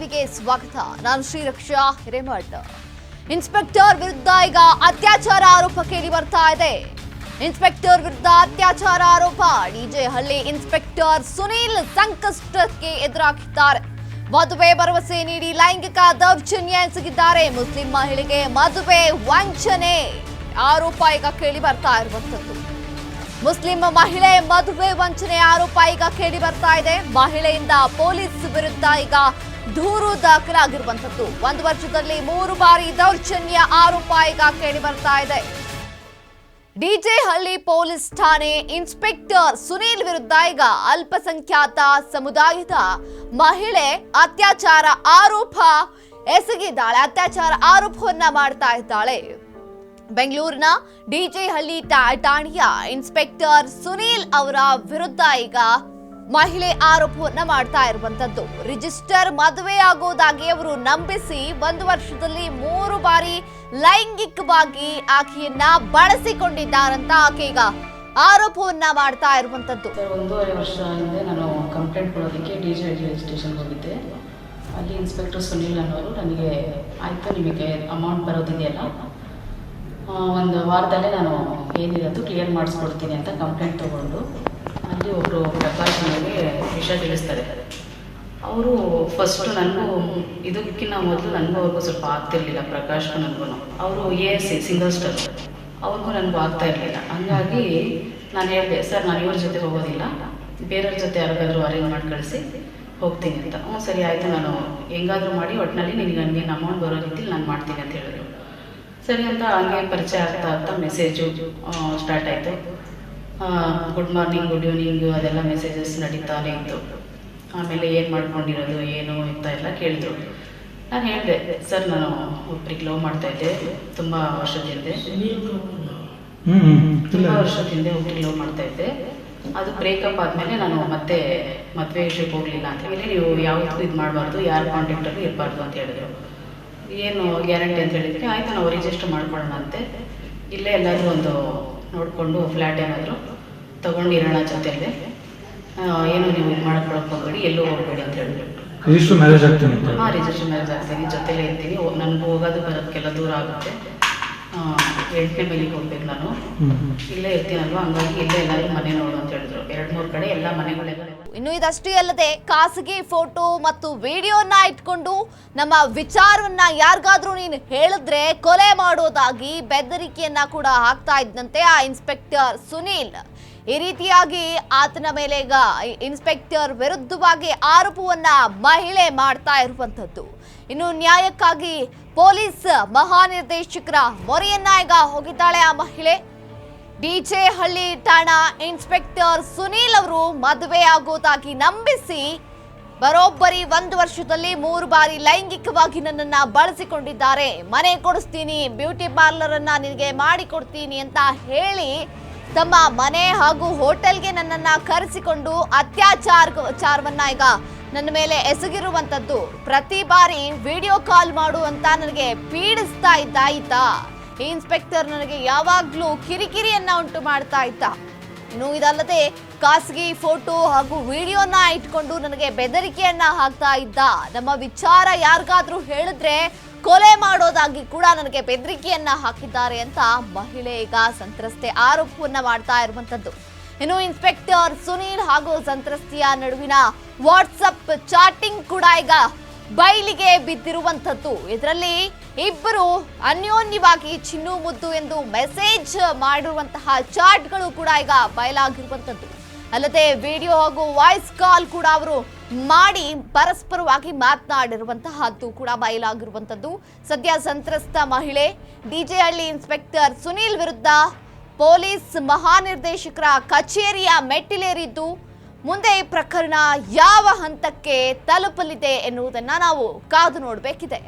ಟಿವಿಗೆ ಸ್ವಾಗತ. ನಾನು ಶ್ರೀರಕ್ಷಾ ಹಿರೇಮಠ್. ಇನ್ಸ್ಪೆಕ್ಟರ್ ವಿರುದ್ಧ ಈಗ ಅತ್ಯಾಚಾರ ಆರೋಪ ಕೇಳಿ ಬರ್ತಾ ಇದೆ. ಇನ್ಸ್ಪೆಕ್ಟರ್ ವಿರುದ್ಧ ಅತ್ಯಾಚಾರ ಆರೋಪ. ಡಿಜೆ ಹಳ್ಳಿ ಇನ್ಸ್ಪೆಕ್ಟರ್ ಸುನೀಲ್ ಸಂಕಷ್ಟಕ್ಕೆ ಎದುರಾಗಿದ್ದಾರೆ. ಮದುವೆ ಭರವಸೆ ನೀಡಿ ಲೈಂಗಿಕ ದೌರ್ಜನ್ಯ ಎಸಗಿದ್ದಾರೆ. ಮುಸ್ಲಿಂ ಮಹಿಳೆಗೆ ಮದುವೆ ವಂಚನೆ ಆರೋಪ ಈಗ ಕೇಳಿ ಬರ್ತಾ ಇರುವಂತದ್ದು. ಮುಸ್ಲಿಂ ಮಹಿಳೆ ಮದುವೆ ವಂಚನೆ ಆರೋಪ ಈಗ ಕೇಳಿ ಬರ್ತಾ ಇದೆ. ಮಹಿಳೆಯಿಂದ ಪೊಲೀಸ್ ವಿರುದ್ಧ ಈಗ ದೂರು ದಾಖಲಾಗಿರುವಂತದ್ದು. 1 ವರ್ಷದಲ್ಲಿ 3 ಬಾರಿ ದೌರ್ಜನ್ಯ ಆರೋಪ ಈಗ ಕೇಳಿ ಬರ್ತಾ ಇದೆ. ಡಿಜೆ ಹಳ್ಳಿ ಪೊಲೀಸ್ ಠಾಣೆ ಇನ್ಸ್ಪೆಕ್ಟರ್ ಸುನೀಲ್ ವಿರುದ್ಧ ಈಗ ಅಲ್ಪಸಂಖ್ಯಾತ ಸಮುದಾಯದ ಮಹಿಳೆ ಅತ್ಯಾಚಾರ ಆರೋಪ ಎಸಗಿದ್ದಾಳೆ. ಅತ್ಯಾಚಾರ ಆರೋಪವನ್ನ ಮಾಡ್ತಾ ಇದ್ದಾಳೆ. ಬೆಂಗಳೂರಿನ ಡಿಜೆ ಹಳ್ಳಿ ಠಾಣೆಯ ಇನ್ಸ್ಪೆಕ್ಟರ್ ಸುನೀಲ್ ಅವರ ವಿರುದ್ಧ ಈಗ ಮಹಿಳೆ ಆರೋಪವನ್ನ ಮಾಡ್ತಾ ಇರುವಂತದ್ದು. ರಿಜಿಸ್ಟರ್ ಮದುವೆ ಆಗೋದಾಗಿ ಅವರು ನಂಬಿಸಿ 1 ವರ್ಷದಲ್ಲಿ 3 ಬಾರಿ ಲೈಂಗಿಕವಾಗಿ ಆಕೆಯನ್ನ ಬಳಸಿಕೊಂಡಿದ್ದಾರಂತ ಆಕೆ ಈಗ ಆರೋಪವನ್ನ ಮಾಡ್ತಾ ಇರುವಂತದ್ದು. 1.5 ವರ್ಷ ಹಿಂದೆ ನಾನು ಕಂಪ್ಲೇಂಟ್ ಕೊಡೋದಕ್ಕೆ ಡಿಜೆ ಹಳ್ಳಿ ಸ್ಟೇಷನ್ಗೆ ಹೋಗಿದ್ದೆ. ಅಲ್ಲಿ ಇನ್ಸ್ಪೆಕ್ಟರ್ ಸುನೀಲ್ ಅನ್ನೋರು ನನಗೆ ಆಯಿತು, ನಿಮಗೆ ಅಮೌಂಟ್ ಬರೋದಿದೆಯಲ್ಲ, 1 ವಾರದಲ್ಲೇ ನಾನು ಏನಿರೋದು ಕ್ಲಿಯರ್ ಮಾಡಿಸ್ಕೊಡ್ತೀನಿ ಅಂತ ಕಂಪ್ಲೇಂಟ್ ತೊಗೊಂಡು ಅಲ್ಲಿ ಒಬ್ಬರು ಪ್ರಕಾಶ್ ನನಗೆ ವಿಷಯ ತಿಳಿಸ್ತಾರೆ. ಅವರು ಫಸ್ಟು ನನಗೂ ಇದಕ್ಕಿಂತ ಮೊದಲು ನನಗೂ ಅವ್ರಿಗೂ ಸ್ವಲ್ಪ ಆಗ್ತಿರ್ಲಿಲ್ಲ. ಪ್ರಕಾಶ್ಗೂ ನನಗೂ ಅವರು ASC ಸಿಂಗಲ್ ಸ್ಟಾರ್, ಅವ್ರಿಗೂ ನನಗೂ ಆಗ್ತಾ ಇರಲಿಲ್ಲ. ಹಂಗಾಗಿ ನಾನು ಹೇಳಿದೆ, ಸರ್ ನಾನು ಇವ್ರ ಜೊತೆ ಹೋಗೋದಿಲ್ಲ, ಬೇರೆಯವ್ರ ಜೊತೆ ಯಾರಿಗಾದ್ರೂ ಅರೇಂಜ್ ಮಾಡಿ ಕಳಿಸಿ ಹೋಗ್ತೀನಿ ಅಂತ. ಸರಿ ಆಯಿತು, ನಾನು ಹೆಂಗಾದರೂ ಮಾಡಿ ಒಟ್ಟಿನಲ್ಲಿ ನನಗೇನು ಅಮೌಂಟ್ ಬರೋ ರೀತಿಲಿ ನಾನು ಮಾಡ್ತೀನಿ ಅಂತ ಹೇಳಿದ್ರು. ಸರಿ ಅಂತ ಹಂಗೆ ಪರಿಚಯ ಆಗ್ತಾ ಮೆಸೇಜು ಸ್ಟಾರ್ಟ್ ಆಯಿತು. ಗುಡ್ ಮಾರ್ನಿಂಗ್, ಗುಡ್ ಈವ್ನಿಂಗು ಅದೆಲ್ಲ ಮೆಸೇಜಸ್ ನಡೀತಾನೆ ಇತ್ತು. ಆಮೇಲೆ ಏನು ಮಾಡ್ಕೊಂಡಿರೋದು ಏನು ಅಂತ ಎಲ್ಲ ಕೇಳಿದ್ರು. ನಾನು ಹೇಳಿದೆ, ಸರ್ ನಾನು ಒಬ್ರಿಗೆ ಲವ್ ಮಾಡ್ತಾಯಿದ್ದೆ, ತುಂಬ ವರ್ಷದಿಂದ ಒಬ್ರಿಗೆ ಲವ್ ಮಾಡ್ತಾಯಿದ್ದೆ. ಅದು ಬ್ರೇಕಪ್ ಆದಮೇಲೆ ನಾನು ಮತ್ತೆ ಮದುವೆ ವಿಷಯಕ್ಕೆ ಹೋಗಲಿಲ್ಲ ಅಂತ ಹೇಳಿ, ನೀವು ಯಾವತ್ತೂ ಇದು ಮಾಡಬಾರ್ದು, ಯಾರ ಕಾಂಟ್ಯಾಕ್ಟಲ್ಲೂ ಇರಬಾರ್ದು ಅಂತ ಹೇಳಿದ್ರು. ಏನು ಗ್ಯಾರಂಟಿ ಅಂತ ಹೇಳಿದರೆ, ಆಯಿತು ನಾವು ರಿಜಿಸ್ಟರ್ ಮಾಡ್ಕೊಳ್ಳೋಣ ಅಂತೆ, ಇಲ್ಲೇ ಎಲ್ಲಾದರೂ ಒಂದು ನೋಡಿಕೊಂಡು ಫ್ಲ್ಯಾಟ್ ಏನಾದರೂ ತೊಗೊಂಡಿರೋಣ ಜೊತೆಯಲ್ಲೇ, ಏನು ನೀವು ಇದು ಮಾಡ್ಕೊಳಕ್ಕೆ ಹೋಗಬೇಡಿ, ಎಲ್ಲೂ ಹೋಗಬೇಡಿ ಅಂತ ಹೇಳಿದ್ರು. ರಿಜಿಸ್ಟರ್ ಮ್ಯಾರೇಜ್ ಆಗ್ತೀನಿ. ಹಾಂ, ರಿಜಿಸ್ಟರ್ ಮ್ಯಾರೇಜ್ ಆಗ್ತೀನಿ, ಜೊತೆಲೇ ಇರ್ತೀನಿ, ನನಗೂ ಹೋಗೋದು ಬರೋದಕ್ಕೆಲ್ಲ ದೂರ ಆಗುತ್ತೆ, 8ನೇ ಮೈಲಿಗೆ ಹೋಗ್ಬೇಕು, ನಾನು ಇಲ್ಲೇ ಇರ್ತೀನಲ್ವ, ಹಂಗಾಗಿ ಇಲ್ಲೇ ಎಲ್ಲರೂ ಮನೆ ನೋಡು ಅಂತ ಹೇಳಿದ್ರು. 2-3 ಕಡೆ ಎಲ್ಲ ಮನೆಗಳೆಲ್ಲ. ಇನ್ನು ಇದಷ್ಟೇ ಅಲ್ಲದೆ ಖಾಸಗಿ ಫೋಟೋ ಮತ್ತು ವಿಡಿಯೋನ ಇಟ್ಕೊಂಡು ನಮ್ಮ ವಿಚಾರವನ್ನ ಯಾರಿಗಾದ್ರೂ ನೀನು ಹೇಳಿದ್ರೆ ಕೊಲೆ ಮಾಡೋದಾಗಿ ಬೆದರಿಕೆಯನ್ನ ಕೂಡ ಹಾಕ್ತಾ ಇದ್ದಂತೆ ಆ ಇನ್ಸ್ಪೆಕ್ಟರ್ ಸುನೀಲ್. ಈ ರೀತಿಯಾಗಿ ಆತನ ಮೇಲೆ ಈಗ ಇನ್ಸ್ಪೆಕ್ಟರ್ ವಿರುದ್ಧವಾಗಿ ಆರೋಪವನ್ನ ಮಹಿಳೆ ಮಾಡ್ತಾ ಇರುವಂತದ್ದು. ಇನ್ನು ನ್ಯಾಯಕ್ಕಾಗಿ ಪೊಲೀಸ್ ಮಹಾನಿರ್ದೇಶಕರ ಮೊರೆಯನ್ನ ಈಗ ಹೋಗಿದ್ದಾಳೆ ಆ ಮಹಿಳೆ. ಡಿಜೆ ಹಳ್ಳಿ ಠಾಣಾ ಇನ್ಸ್ಪೆಕ್ಟರ್ ಸುನೀಲ್ ಅವರು ಮದುವೆ ಆಗೋದಾಗಿ ನಂಬಿಸಿ ಬರೋಬ್ಬರಿ 1 ವರ್ಷದಲ್ಲಿ 3 ಬಾರಿ ಲೈಂಗಿಕವಾಗಿ ನನ್ನನ್ನ ಬಳಸಿಕೊಂಡಿದ್ದಾರೆ. ಮನೆ ಕೊಡಿಸ್ತೀನಿ, ಬ್ಯೂಟಿ ಪಾರ್ಲರ್ ಅನ್ನ ನಿನಗೆ ಮಾಡಿಕೊಡ್ತೀನಿ ಅಂತ ಹೇಳಿ ತಮ್ಮ ಮನೆ ಹಾಗೂ ಹೋಟೆಲ್ಗೆ ನನ್ನನ್ನ ಕರೆಸಿಕೊಂಡು ಅತ್ಯಾಚಾರವನ್ನ ಈಗ ನನ್ನ ಮೇಲೆ ಎಸಗಿರುವಂತದ್ದು. ಪ್ರತಿ ಬಾರಿ ವಿಡಿಯೋ ಕಾಲ್ ಮಾಡು ಅಂತ ನನಗೆ ಪೀಡಿಸ್ತಾ ಇದ್ದ ಈತ. ಈ ಇನ್ಸ್ಪೆಕ್ಟರ್ ನನಗೆ ಯಾವಾಗ್ಲೂ ಕಿರಿಕಿರಿಯನ್ನ ಉಂಟು ಮಾಡ್ತಾ ಇದ್ದ. ಇನ್ನು ಇದಲ್ಲದೆ ಖಾಸಗಿ ಫೋಟೋ ಹಾಗೂ ವಿಡಿಯೋನ ಇಟ್ಕೊಂಡು ನನಗೆ ಬೆದರಿಕೆಯನ್ನ ಹಾಕ್ತಾ ಇದ್ದ. ನಮ್ಮ ವಿಚಾರ ಯಾರಿಗಾದ್ರೂ ಹೇಳಿದ್ರೆ ಕೊಲೆ ಮಾಡೋದಾಗಿ ಕೂಡ ನನಗೆ ಬೆದರಿಕೆಯನ್ನ ಹಾಕಿದ್ದಾರೆ ಅಂತ ಮಹಿಳೆ ಈಗ ಸಂತ್ರಸ್ತೆ ಆರೋಪವನ್ನ ಮಾಡ್ತಾ ಇರುವಂತದ್ದು. ಇನ್ನು ಇನ್ಸ್ಪೆಕ್ಟರ್ ಸುನೀಲ್ ಹಾಗೂ ಸಂತ್ರಸ್ತೆಯ ನಡುವಿನ ವಾಟ್ಸಪ್ ಚಾಟಿಂಗ್ ಕೂಡ ಈಗ ಬಯಲಿಗೆ ಬಿದ್ದಿರುವಂತದ್ದು. ಇದರಲ್ಲಿ ಇಬ್ಬರು ಅನ್ಯೋನ್ಯವಾಗಿ ಚಿನ್ನು ಮುದ್ದು ಎಂದು ಮೆಸೇಜ್ ಮಾಡಿರುವಂತಹ ಚಾಟ್ಗಳು ಕೂಡ ಈಗ ಬಯಲಾಗಿರುವಂತದ್ದು. ಅಲ್ಲದೆ ವಿಡಿಯೋ ಹಾಗೂ ವಾಯ್ಸ್ ಕಾಲ್ ಕೂಡ ಅವರು ಮಾಡಿ ಪರಸ್ಪರವಾಗಿ ಮಾತನಾಡಿರುವಂತಹದ್ದು ಕೂಡ ಬಯಲಾಗಿರುವಂತದ್ದು. ಸದ್ಯ ಸಂತ್ರಸ್ತ ಮಹಿಳೆ ಡಿಜೆ ಹಳ್ಳಿ ಇನ್ಸ್ಪೆಕ್ಟರ್ ಸುನೀಲ್ ವಿರುದ್ಧ ಪೊಲೀಸ್ ಮಹಾನಿರ್ದೇಶಕರ ಕಚೇರಿಯ ಮೆಟ್ಟಿಲೇರಿದ್ದು, ಮುಂದೆ ಈ ಪ್ರಕರಣ ಯಾವ ಹಂತಕ್ಕೆ ತಲುಪಲಿದೆ ಎನ್ನುವುದನ್ನ ನಾವು ಕಾದು ನೋಡಬೇಕಿದೆ.